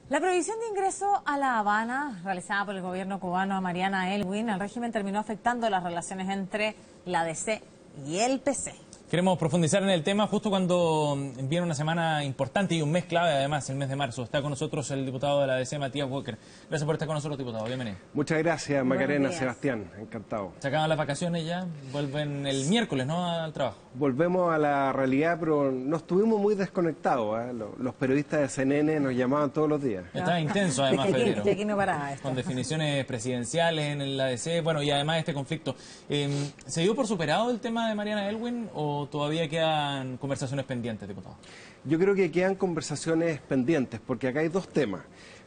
La prohibición de ingreso a La Habana, realizada por el gobierno cubano a Mariana Elwin, el régimen terminó afectando las relaciones entre la DC y el PC. Queremos profundizar en el tema justo cuando viene una semana importante y un mes clave, además, el mes de marzo. Está con nosotros el diputado de la DC, Matías Walker. Gracias por estar con nosotros, diputado. Bienvenido. Muchas gracias, Macarena, Sebastián. Encantado. Se acaban las vacaciones ya, vuelven el miércoles, ¿no?, al trabajo. Volvemos a la realidad, pero no estuvimos muy desconectados, ¿eh? Los periodistas de CNN nos llamaban todos los días. Estaba intenso, además, febrero. Aquí no paraba esto. Con definiciones presidenciales en la DC, bueno, y además este conflicto. ¿Se dio por superado el tema de Mariana Elwin o todavía quedan conversaciones pendientes, diputado? Yo creo que quedan conversaciones pendientes, porque acá hay dos temas.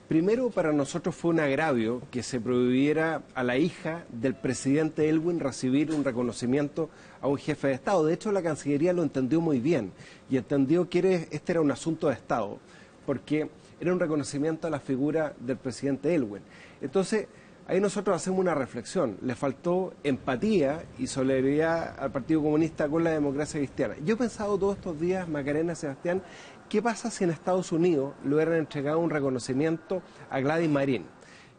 Primero, para nosotros fue un agravio que se prohibiera a la hija del presidente Elwin recibir un reconocimiento a un jefe de Estado. De hecho, la Cancillería lo entendió muy bien y entendió que este era un asunto de Estado, porque era un reconocimiento a la figura del presidente Elwin. Entonces, ahí nosotros hacemos una reflexión. Le faltó empatía y solidaridad al Partido Comunista con la democracia cristiana. Yo he pensado todos estos días, Macarena, Sebastián, ¿qué pasa si en Estados Unidos le hubieran entregado un reconocimiento a Gladys Marín?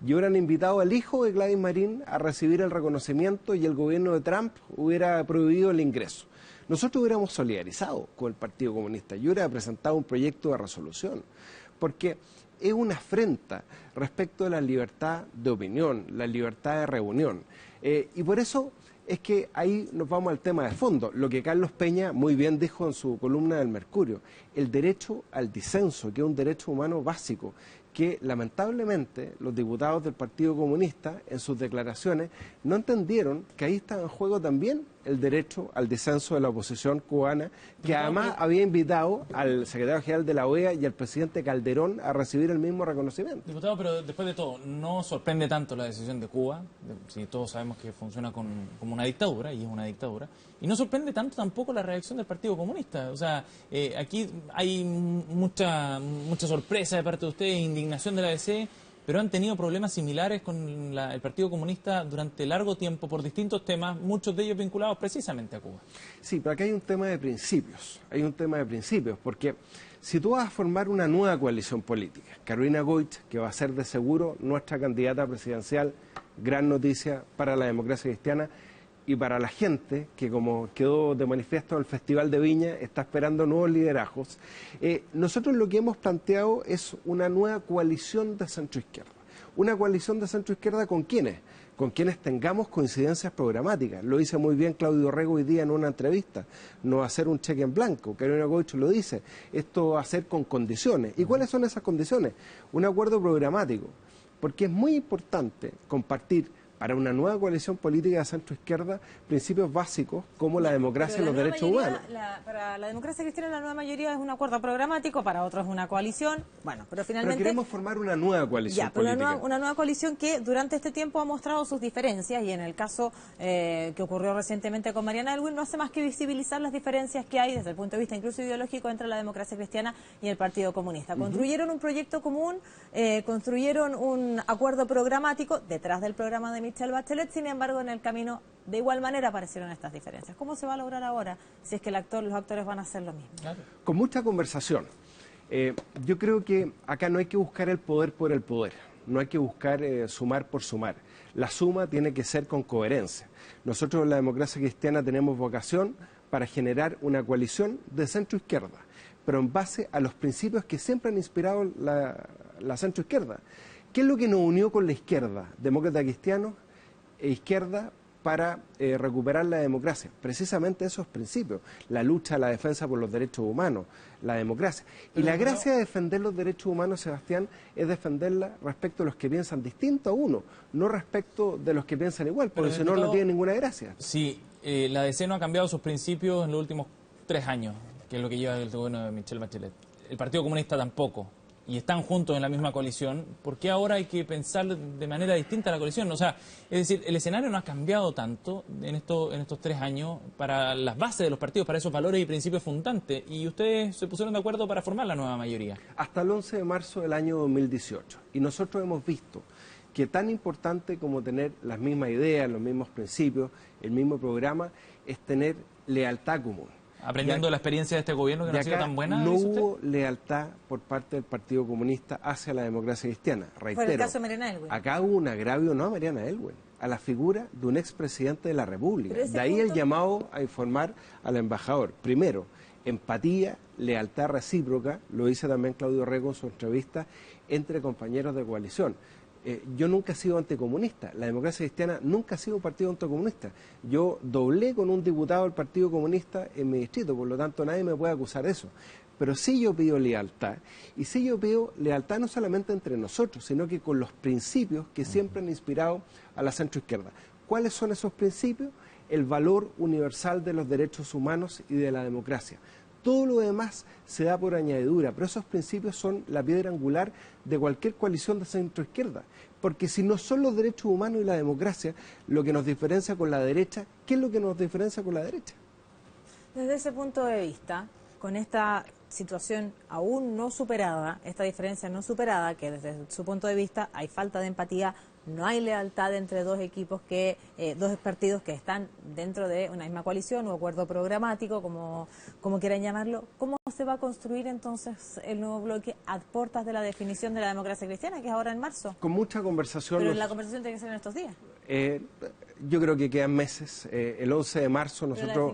Y hubieran invitado al hijo de Gladys Marín a recibir el reconocimiento y el gobierno de Trump hubiera prohibido el ingreso. Nosotros hubiéramos solidarizado con el Partido Comunista. Yo hubiera presentado un proyecto de resolución, porque es una afrenta respecto de la libertad de opinión, la libertad de reunión. Y por eso es que ahí nos vamos al tema de fondo, lo que Carlos Peña muy bien dijo en su columna del Mercurio, el derecho al disenso, que es un derecho humano básico, que lamentablemente los diputados del Partido Comunista en sus declaraciones no entendieron que ahí estaba en juego también el derecho al disenso de la oposición cubana, que además había invitado al secretario general de la OEA y al presidente Calderón a recibir el mismo reconocimiento. Diputado, pero después de todo, ¿no sorprende tanto la decisión de Cuba? Si todos sabemos que funciona como una dictadura, y es una dictadura, y no sorprende tanto tampoco la reacción del Partido Comunista. O sea, aquí hay mucha sorpresa de parte de ustedes, indignación de la DC, pero han tenido problemas similares con el Partido Comunista durante largo tiempo por distintos temas, muchos de ellos vinculados precisamente a Cuba. Sí, pero acá hay un tema de principios, porque si tú vas a formar una nueva coalición política, Carolina Goich, que va a ser de seguro nuestra candidata presidencial, gran noticia para la democracia cristiana y para la gente que, como quedó de manifiesto en el Festival de Viña, está esperando nuevos liderazgos. Nosotros lo que hemos planteado es una nueva coalición de centroizquierda. Una coalición de centroizquierda ¿con quiénes? Con quienes tengamos coincidencias programáticas. Lo dice muy bien Claudio Rego hoy día en una entrevista. No va a ser un cheque en blanco. Carolina Goich lo dice. Esto va a ser con condiciones. ¿Y cuáles son esas condiciones? Un acuerdo programático. Porque es muy importante compartir para una nueva coalición política de centro-izquierda principios básicos como la democracia y los derechos humanos. Para la democracia cristiana la nueva mayoría es un acuerdo programático, para otros es una coalición. Bueno, pero finalmente... Pero queremos formar una nueva coalición política. Una nueva coalición que durante este tiempo ha mostrado sus diferencias y en el caso que ocurrió recientemente con Mariana Elwin no hace más que visibilizar las diferencias que hay desde el punto de vista incluso ideológico entre la democracia cristiana y el Partido Comunista. Construyeron un proyecto común, construyeron un acuerdo programático detrás del programa de Michelle Bachelet, sin embargo en el camino de igual manera aparecieron estas diferencias. ¿Cómo se va a lograr ahora si es que los actores van a hacer lo mismo? Claro. Con mucha conversación. Yo creo que acá no hay que buscar el poder por el poder, no hay que buscar sumar por sumar. La suma tiene que ser con coherencia. Nosotros en la democracia cristiana tenemos vocación para generar una coalición de centro-izquierda, pero en base a los principios que siempre han inspirado la centro-izquierda. ¿Qué es lo que nos unió con la izquierda? Demócrata cristiano e izquierda para recuperar la democracia. Precisamente esos principios, la lucha, la defensa por los derechos humanos, la democracia. Y la gracia de defender los derechos humanos, Sebastián, es defenderla respecto a los que piensan distinto a uno, no respecto de los que piensan igual, porque si no, no tiene ninguna gracia. Sí, la DC no ha cambiado sus principios en los últimos 3 años, que es lo que lleva el gobierno de Michelle Bachelet. El Partido Comunista tampoco. Y están juntos en la misma coalición, ¿por qué ahora hay que pensar de manera distinta la coalición? O sea, es decir, el escenario no ha cambiado tanto en estos 3 años para las bases de los partidos, para esos valores y principios fundantes, y ustedes se pusieron de acuerdo para formar la nueva mayoría. Hasta el 11 de marzo del año 2018, y nosotros hemos visto que tan importante como tener las mismas ideas, los mismos principios, el mismo programa, es tener lealtad común. aprendiendo de la experiencia de este gobierno que no ha sido tan buena. No hubo lealtad por parte del Partido Comunista hacia la democracia cristiana. Reitero, fue el caso de Mariana Elwin. Acá hubo un agravio no a Mariana Elwin, a la figura de un expresidente de la República. De ahí el llamado a informar al embajador. Primero, empatía, lealtad recíproca, lo dice también Claudio Rego en su entrevista, entre compañeros de coalición. Yo nunca he sido anticomunista, la democracia cristiana nunca ha sido un partido anticomunista. Yo doblé con un diputado del Partido Comunista en mi distrito, por lo tanto nadie me puede acusar de eso. Pero sí yo pido lealtad, y sí yo pido lealtad no solamente entre nosotros, sino que con los principios que siempre han inspirado a la centroizquierda. ¿Cuáles son esos principios? El valor universal de los derechos humanos y de la democracia. Todo lo demás se da por añadidura, pero esos principios son la piedra angular de cualquier coalición de centroizquierda. Porque si no son los derechos humanos y la democracia lo que nos diferencia con la derecha, ¿qué es lo que nos diferencia con la derecha? Desde ese punto de vista, con esta situación aún no superada, esta diferencia no superada, que desde su punto de vista hay falta de empatía, no hay lealtad entre dos equipos dos partidos que están dentro de una misma coalición o acuerdo programático, como quieran llamarlo. ¿Cómo se va a construir entonces el nuevo bloque a puertas de la definición de la democracia cristiana, que es ahora en marzo? Con mucha conversación. Pero la conversación tiene que ser en estos días. Yo creo que quedan meses. El 11 de marzo nosotros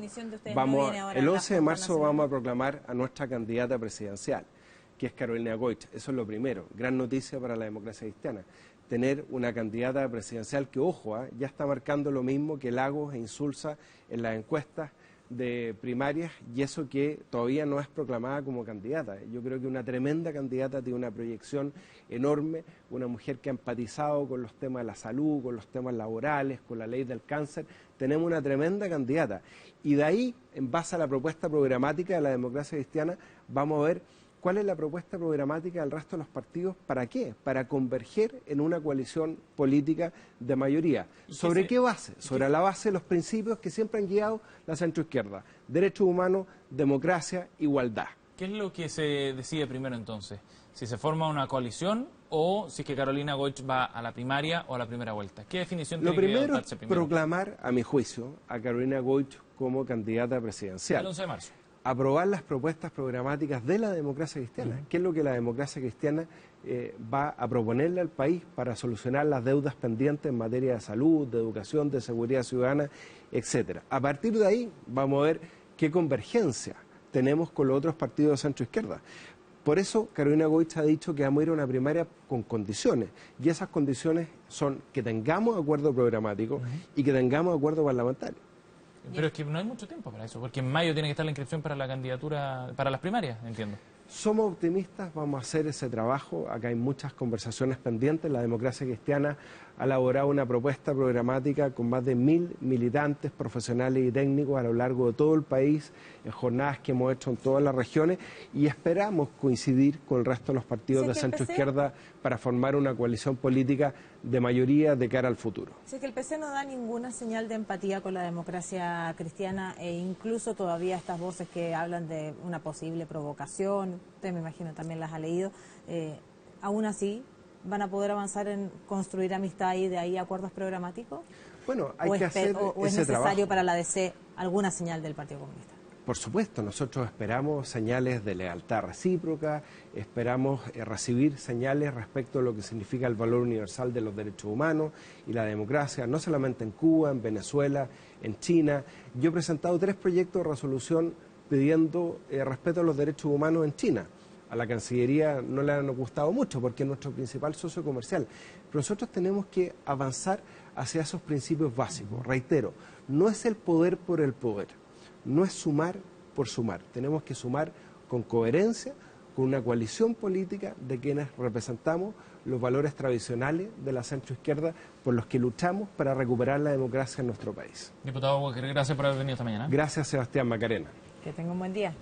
vamos a proclamar a nuestra candidata presidencial, que es Carolina Goich. Eso es lo primero. Gran noticia para la democracia cristiana. Tener una candidata presidencial que, ojo, ya está marcando lo mismo que Lagos e Insulza en las encuestas de primarias, y eso que todavía no es proclamada como candidata. Yo creo que una tremenda candidata, tiene una proyección enorme, una mujer que ha empatizado con los temas de la salud, con los temas laborales, con la ley del cáncer. Tenemos una tremenda candidata, y de ahí, en base a la propuesta programática de la democracia cristiana, vamos a ver cuál es la propuesta programática del resto de los partidos. ¿Para qué? Para converger en una coalición política de mayoría. ¿Sobre qué base? Sobre la base de los principios que siempre han guiado la centroizquierda: derechos humanos, democracia, igualdad. ¿Qué es lo que se decide primero entonces? ¿Si se forma una coalición o si es que Carolina Goich va a la primaria o a la primera vuelta? ¿Qué definición tiene que adoptarse primero? Proclamar, a mi juicio, a Carolina Goich como candidata presidencial. El 11 de marzo. Aprobar las propuestas programáticas de la democracia cristiana. ¿Qué es lo que la democracia cristiana va a proponerle al país para solucionar las deudas pendientes en materia de salud, de educación, de seguridad ciudadana, etcétera? A partir de ahí vamos a ver qué convergencia tenemos con los otros partidos de centro-izquierda. Por eso Carolina Goich ha dicho que vamos a ir a una primaria con condiciones, y esas condiciones son que tengamos acuerdo programático y que tengamos acuerdo parlamentario. Pero es que no hay mucho tiempo para eso, porque en mayo tiene que estar la inscripción para la candidatura, para las primarias, entiendo. Somos optimistas, vamos a hacer ese trabajo. Acá hay muchas conversaciones pendientes. La democracia cristiana ha elaborado una propuesta programática con más de 1000 militantes, profesionales y técnicos a lo largo de todo el país, en jornadas que hemos hecho en todas las regiones, y esperamos coincidir con el resto de los partidos de centro-izquierda para formar una coalición política de mayoría de cara al futuro. Si es que el PC no da ninguna señal de empatía con la democracia cristiana, e incluso todavía estas voces que hablan de una posible provocación, usted me imagino también las ha leído, aún así van a poder avanzar en construir amistad y de ahí acuerdos programáticos. Bueno, hay que hacer ese trabajo. ¿O es necesario para la DC alguna señal del Partido Comunista? Por supuesto, nosotros esperamos señales de lealtad recíproca, esperamos recibir señales respecto a lo que significa el valor universal de los derechos humanos y la democracia, no solamente en Cuba, en Venezuela, en China. Yo he presentado 3 proyectos de resolución pidiendo respeto a los derechos humanos en China. A la Cancillería no le han gustado mucho porque es nuestro principal socio comercial. Pero nosotros tenemos que avanzar hacia esos principios básicos. Reitero, no es el poder por el poder, no es sumar por sumar. Tenemos que sumar con coherencia, con una coalición política de quienes representamos los valores tradicionales de la centroizquierda por los que luchamos para recuperar la democracia en nuestro país. Diputado Walker, gracias por haber venido esta mañana. Gracias, Sebastián Macarena. Que tenga un buen día.